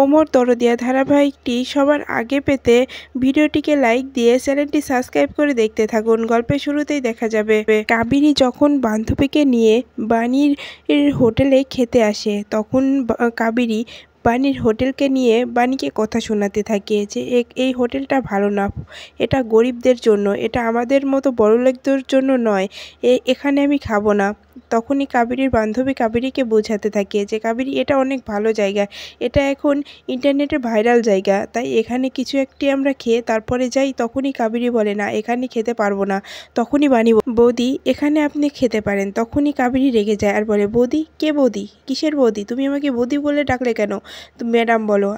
ওমর দরদিয়া ধারাবাহিকটি সবার আগে পেতে ভিডিওটিকে লাইক দিয়ে চ্যানেলটি সাবস্ক্রাইব করে দেখতে থাকুন। গল্পের শুরুতেই দেখা যাবে কাবেরী যখন বান্ধবীকে নিয়ে বাণীর হোটেলে খেতে আসে, তখন কাবেরী বাণীর হোটেলকে নিয়ে বাণীকে কথা শোনাতে থাকে যে এই হোটেলটা ভালো না, এটা গরিবদের জন্য, এটা আমাদের মতো বড়লোকদের জন্য নয়, এখানে আমি খাবো না। তখনই কাবেরীর বান্ধবী কাবেরীকে বোঝাতে থাকে যে কাবেরী, এটা অনেক ভালো জায়গা, এটা এখন ইন্টারনেটে ভাইরাল জায়গা, তাই এখানে কিছু একটি আমরা খেয়ে তারপরে যাই। তখনই কাবেরী বলে, না এখানে খেতে পারবো না। তখনই বাণী, বৌদি এখানে আপনি খেতে পারেন। তখনই কাবেরী রেগে যায় আর বলে, বৌদি? কে বৌদি? কিসের বৌদি? তুমি আমাকে বৌদি বলে ডাকলে কেন? ম্যাডাম বলো,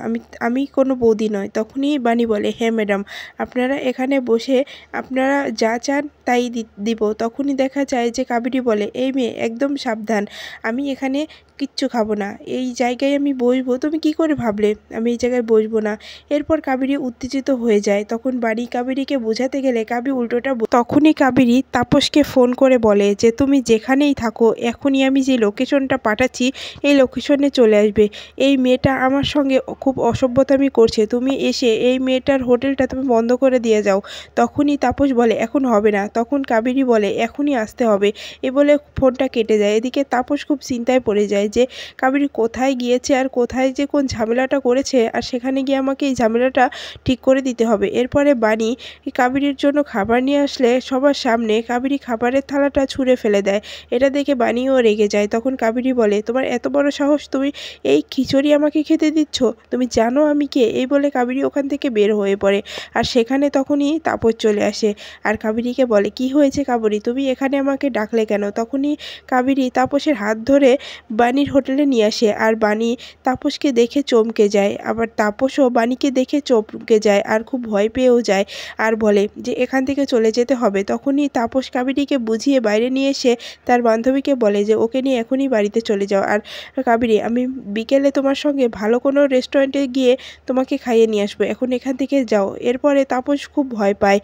আমি কোনো বৌদি নয়। তখনই বাণী বলে, হ্যাঁ ম্যাডাম, আপনারা এখানে বসে আপনারা যা চান তাই দিব। তখনই দেখা যায় যে কাবেরী বলে, এই মেয়ে একদম সাবধান, আমি এখানে কিচ্ছু খাবো না, এই জায়গায় আমি বসবো। তুমি কি করে ভাবলে আমি এই জায়গায় বসবো না? এরপর কাবেরী উত্তেজিত হয়ে যায়। তখন বাণী কাবেরীকে বোঝাতে গেলে কাবেরী উল্টোটা, তখনই কাবেরী তাপসকে ফোন করে বলে যে তুমি যেখানেই থাকো এখনই আমি যে লোকেশনটা পাঠাচ্ছি এই লোকেশনে চলে আসবে। এই মেয়েটা আমার সঙ্গে খুব অসভ্যতামি করছে, তুমি এসে এই মেয়েটার হোটেলটা তুমি বন্ধ করে দিয়ে যাও। তখনই তাপস বলে, এখন হবে না। তখন কাবেরী বলে, এখনই আসতে হবে। এ বলে ফোনটা কেটে যায়। এদিকে তাপস খুব চিন্তায় পড়ে যায় যে কাবেরী কোথায় গিয়েছে আর কোথায় যে কোন ঝামেলাটা করেছে, আর সেখানে গিয়ে আমাকে এই ঝামেলাটা ঠিক করে দিতে হবে। এরপরে বাণী কাবেরীর জন্য খাবার নিয়ে আসলে সবার সামনে কাবেরী খাবারের থালাটা ছুঁড়ে ফেলে দেয়। এটা দেখে বাণীও রেগে যায়। তখন কাবেরী বলে, তোমার এত বড় সাহস, তুমি এই খিচুড়ি আমাকে খেতে দিচ্ছ? তুমি জানো আমি কে? এই বলে কাবেরী ওখান থেকে বের হয়ে পড়ে। আর সেখানে তখনই তাপস চলে আসে আর কাবেরীকে বলে, কি হয়েছে কাবেরী, তুমি এখানে আমাকে ডাকলে কেন? তখনই কাবেরী তাপসের হাত ধরে বাণীর হোটেলে নিয়ে আসে আর বাণী তাপসকে দেখে চমকে যায়। আবার তাপসও বাণীকে দেখে চমকে যায় আর খুব ভয় পেয়েও যায় আর বলে যে এখান থেকে চলে যেতে হবে। তখনই তাপস কাবেরীকে বুঝিয়ে বাইরে নিয়ে এসে তার বান্ধবীকে বলে যে ওকে নিয়ে এখনই বাড়িতে চলে যাও। আর কাবেরী, আমি বিকেলে তোমার সঙ্গে ভালো কোনো রেস্টুরেন্টে গিয়ে তোমাকে খাইয়ে নিয়ে আসবো, এখন এখান থেকে যাও। এরপরে তাপস খুব ভয় পায়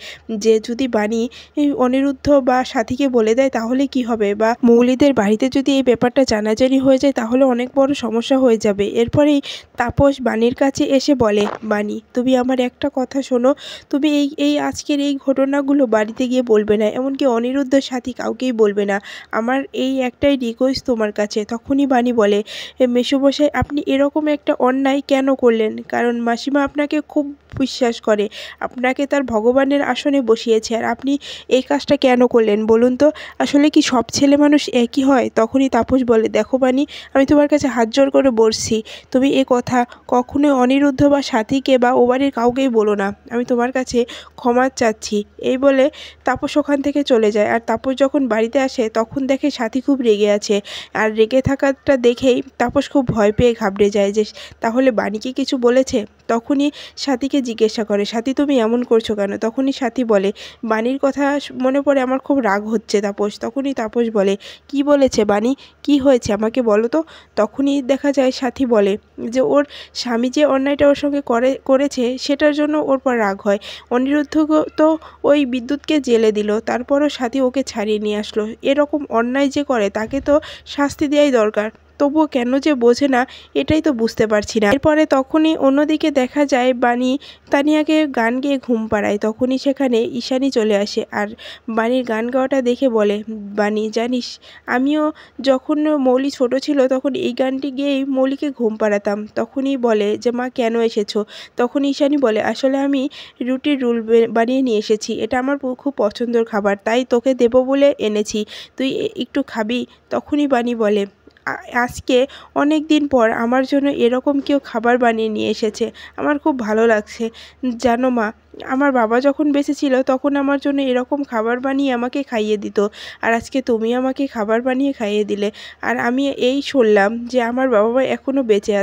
যে যদি বাণী অনিরুদ্ধ বা সাথীকে বলে দেয় তাহলে কি হবে, বা মৌলিদের বাড়িতে যদি এই ব্যাপারটা জানাজানি হয়ে যায় তাহলে অনেক বড় সমস্যা হয়ে যাবে। এরপরেই তাপস বাণীর কাছে এসে বলে, বাণী তুমি আমার একটা কথা শোনো, তুমি এই আজকের এই ঘটনাগুলো বাড়িতে গিয়ে বলবে না, এমনকি অনিরুদ্ধ সাথী কাউকেই বলবে না, আমার এই একটাই রিকোয়েস্ট তোমার কাছে। তখনই বাণী বলে, মেসোমশাই আপনি এরকম একটা অন্যায় কেন করলেন? কারণ মাসিমা আপনাকে খুব বিশ্বাস করে, আপনাকে তার ভগবানের আসনে বসিয়েছে, আর আপনি এই কাজটা কেন করলেন বলুন তো? আসলে কি সব ছেলে মানুষ একই হয়? তখনই তাপস বলে, দেখো বাণী, আমি তোমার কাছে হাত জোড় করে বলছি, তুমি এ কথা কখনোই অনিরুদ্ধ বা সাথীকে বা ও বাড়ির কাউকেই বলো না, আমি তোমার কাছে ক্ষমা চাচ্ছি। এই বলে তাপস ওখান থেকে চলে যায়। আর তাপস যখন বাড়িতে আসে তখন দেখে সাথী খুব রেগে আছে, আর রেগে থাকাটা দেখেই তাপস খুব ভয় পেয়ে ঘাবড়ে যায় যে তাহলে বাণীকে কিছু বলেছে। তখনই সাথীকে জিজ্ঞাসা করে, সাথী তুমি এমন করছো কেন? তখনই সাথী বলে, বাণীর কথা মনে পড়ে আমার খুব রাগ হচ্ছে তাপস। তখনই তাপস বলে, কি বলেছে বাণী, কি হয়েছে আমাকে বলো তো? তখনই দেখা যায় সাথী বলে যে ওর স্বামী যে অন্যায়টা ওর সঙ্গে করেছে সেটার জন্য ওর পর রাগ হয়। অনিরুদ্ধ তো ওই বিদ্যুৎকে জেলে দিল, তারপরও সাথী ওকে ছাড়িয়ে নিয়ে আসলো। এরকম অন্যায় যে করে তাকে তো শাস্তি দেওয়াই দরকার, তবুও কেন যে বোঝে না এটাই তো বুঝতে পারছি না। এরপরে তখনই অন্যদিকে দেখা যায় বাণী তানিয়াকে গান গেয়ে ঘুম পাড়ায়। তখনই সেখানে ঈশানী চলে আসে আর বাণীর গান গাওয়াটা দেখে বলে, বাণী জানিস, আমিও যখন মৌলি ছোট ছিল তখন এই গানটি গেয়েই মৌলিকে ঘুম পাড়াতাম। তখনই বলে যে মা কেন এসেছো? তখন ঈশানী বলে, আসলে আমি রুটির রোল বানিয়ে নিয়ে এসেছি, এটা আমার খুব পছন্দের খাবার, তাই তোকে দেবো বলে এনেছি, তুই একটু খাবি? তখনই বাণী বলে, আজকে অনেক দিন পর আমার জন্য এরকম কেউ খাবার বানিয়ে নিয়ে এসেছে, আমার খুব ভালো লাগছে। জানো মা, আমার বাবা যখন বেঁচে ছিল তখন আমার জন্য এরকম খাবার বানিয়ে আমাকে খাইয়ে দিত, আর আজকে তুমি আমাকে খাবার বানিয়ে খাইয়ে দিলে, আর আমি এই শুনলাম যে আমার বাবা মা এখনও বেঁচে আছে।